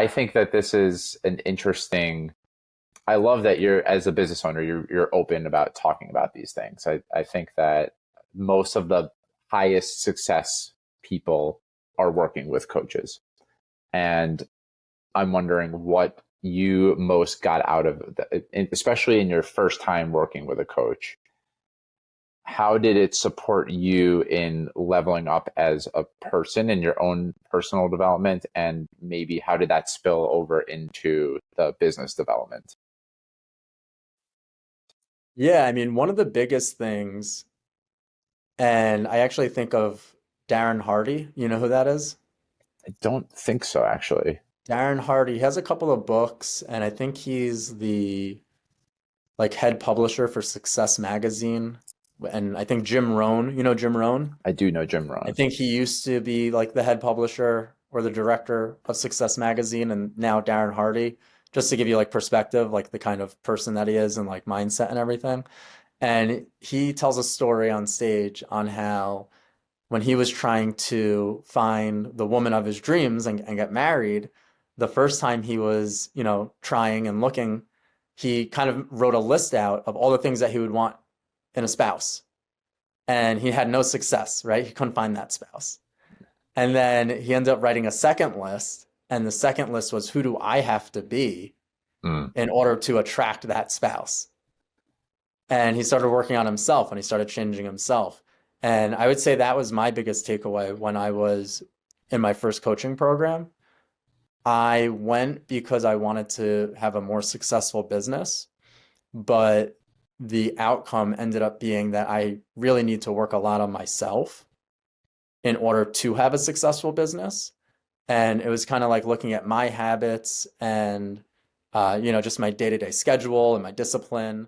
I think that this is an interesting. I love that you're, as a business owner, you're open about talking about these things. I think that most of the highest success people are working with coaches. And I'm wondering what you most got out of especially in your first time working with a coach. How did it support you in leveling up as a person in your own personal development? And maybe how did that spill over into the business development? Yeah, I mean, one of the biggest things, and I actually think of Darren Hardy. You know who that is? I don't think so, actually. Darren Hardy has a couple of books, and I think he's the like head publisher for Success Magazine. And I think Jim Rohn, you know Jim Rohn? I do know Jim I Rohn. think he used to be like the head publisher or the director of Success Magazine, and now Darren Hardy, just to give you like perspective, like the kind of person that he is and like mindset and everything. And he tells a story on stage on how when he was trying to find the woman of his dreams and get married, the first time he was, trying and looking, he kind of wrote a list out of all the things that he would want in a spouse. And he had no success, right? He couldn't find that spouse. And then he ended up writing a second list. And the second list was, who do I have to be Mm. in order to attract that spouse? And he started working on himself and he started changing himself. And I would say that was my biggest takeaway when I was in my first coaching program. I went because I wanted to have a more successful business, but the outcome ended up being that I really need to work a lot on myself in order to have a successful business. And it was kind of like looking at my habits and, just my day-to-day schedule and my discipline.